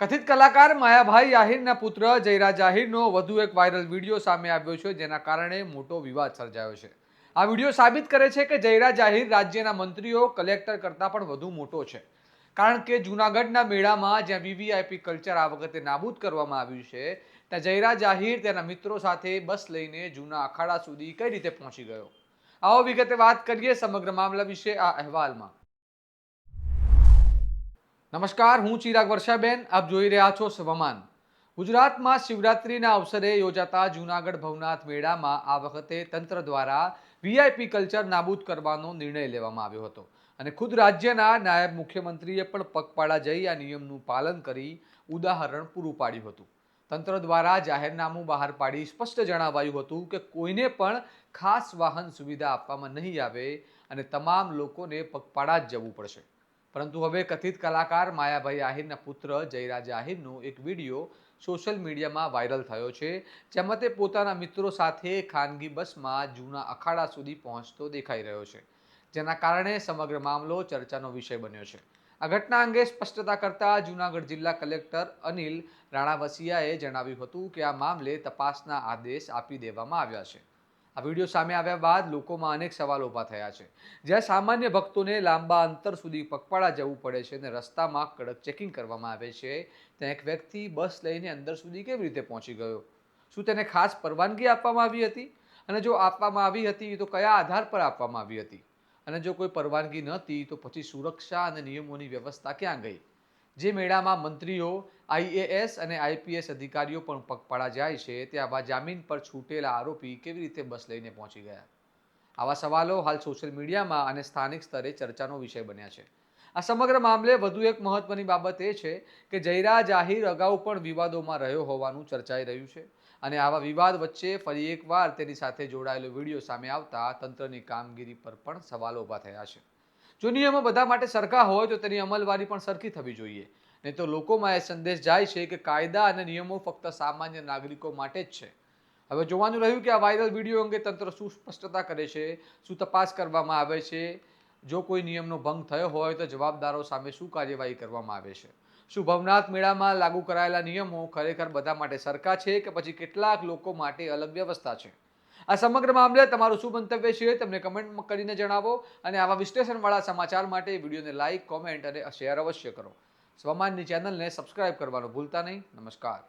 કથિત કલાકાર માયાભાઈ આહિરના પુત્ર જયરાજ આહિરનો વધુ એક વાયરલ વિડીયો સામે આવ્યો છે, જેના કારણે મોટો વિવાદ સર્જાયો છે. આ વિડીયો સાબિત કરે છે કે જયરાજ આહિર રાજ્યના મંત્રીઓ કલેક્ટર કરતાં પણ વધુ મોટો છે. કારણ કે જૂનાગઢના મેળામાં જ્યાં વીવીઆઈપી કલ્ચર આ વખતે નાબૂદ કરવામાં આવ્યું છે, ત્યાં જયરાજ આહિર તેના મિત્રો સાથે બસ લઈને જૂના અખાડા સુધી કઈ રીતે પહોંચી ગયો. આવો વિગતે વાત કરીએ સમગ્ર મામલા વિશે આ અહેવાલમાં. નમસ્કાર, હું ચિરાગ વર્ષાબેન. આપ જોઈ રહ્યા છો સ્વમાન. ગુજરાતમાં શિવરાત્રિના અવસરે યોજાતા જૂનાગઢ ભવનાથ મેળામાં આ વખતે તંત્ર દ્વારા વીઆઈપી કલ્ચર નાબૂદ કરવાનો નિર્ણય લેવામાં આવ્યો હતો અને ખુદ રાજ્યના નાયબ મુખ્યમંત્રીએ પણ પગપાળા જઈ આ નિયમનું પાલન કરી ઉદાહરણ પૂરું પાડ્યું હતું. તંત્ર દ્વારા જાહેરનામું બહાર પાડી સ્પષ્ટ જણાવાયું હતું કે કોઈને પણ ખાસ વાહન સુવિધા આપવામાં નહીં આવે અને તમામ લોકોને પગપાળા જ જવું પડશે. પરંતુ હવે કથિત કલાકાર માયાભાઈ આહિરના પુત્ર જયરાજ આહિરનો એક વિડીયો સોશિયલ મીડિયામાં વાયરલ થયો છે, જેમાં તે પોતાના મિત્રો સાથે ખાનગી બસમાં જૂના અખાડા સુધી પહોંચતો દેખાઈ રહ્યો છે, જેના કારણે સમગ્ર મામલો ચર્ચાનો વિષય બન્યો છે. આ ઘટના અંગે સ્પષ્ટતા કરતા જૂનાગઢ જિલ્લા કલેક્ટર અનિલ રાણાવસિયાએ જણાવ્યું હતું કે આ મામલે તપાસના આદેશ આપી દેવામાં આવ્યા છે. આ વિડીયો સામે આવ્યા બાદ લોકોમાં અનેક સવાલો ઊભા થયા છે. જ્યાં સામાન્ય ભક્તોને લાંબા અંતર સુધી પગપાળા જવું પડે છે અને રસ્તામાં કડક ચેકિંગ કરવામાં આવે છે, ત્યાં એક વ્યક્તિ બસ લઈને અંદર સુધી કેવી રીતે પહોંચી ગયો? શું તેને ખાસ પરવાનગી આપવામાં આવી હતી? અને જો આપવામાં આવી હતી તો કયા આધાર પર આપવામાં આવી હતી? અને જો કોઈ પરવાનગી નહોતી તો પછી સુરક્ષા અને નિયમોની વ્યવસ્થા ક્યાં ગઈ? જે મેળામાં મંત્રીઓ, આઈએએસ અને આઈપીએસ અધિકારીઓ પણ પગપાળા જાય છે, તે આવા જામીન પર છૂટેલા આરોપી કેવી રીતે બસ લઈને પહોંચી ગયા? આવા સવાલો હાલ સોશિયલ મીડિયામાં અને સ્થાનિક સ્તરે ચર્ચાનો વિષય બન્યા છે. આ સમગ્ર મામલે વધુ એક મહત્વની બાબત એ છે કે જયરાજ આહિર અગાઉ પણ વિવાદોમાં રહ્યો હોવાનું ચર્ચાઈ રહ્યું છે અને આવા વિવાદ વચ્ચે ફરી એકવાર તેની સાથે જોડાયેલો વિડીયો સામે આવતા તંત્રની કામગીરી પર પણ સવાલો ઊભા થયા છે. જો નિયમો બધા માટે સરખા હોય તો તેની અમલવારી પણ સરખી થવી જોઈએ. નહીં તો લોકોમાં એ સંદેશ જાય છે કે કાયદા અને નિયમો ફક્ત સામાન્ય નાગરિકો માટે જ છે. હવે જોવાનું રહ્યું કે આ વાયરલ વિડીયો અંગે તંત્ર શું સ્પષ્ટતા કરે છે, શું તપાસ કરવામાં આવે છે. જો કોઈ નિયમનો ભંગ થયો હોય તો જવાબદારો સામે શું કાર્યવાહી કરવામાં આવે છે? શું ભવનાથ મેળામાં લાગુ કરાયેલા નિયમો ખરેખર બધા માટે સરખા છે કે પછી કેટલાક લોકો માટે અલગ વ્યવસ્થા છે? આ સમગ્ર મામલે તમારું શું મંતવ્ય છે તમને કમેન્ટ કરીને જણાવો અને આવા વિશ્લેષણવાળા સમાચાર માટે વિડીયોને લાઇક, કોમેન્ટ અને શેર અવશ્ય કરો. સ્વમાનની ચેનલને સબસ્ક્રાઇબ કરવાનું ભૂલતા નહીં. નમસ્કાર.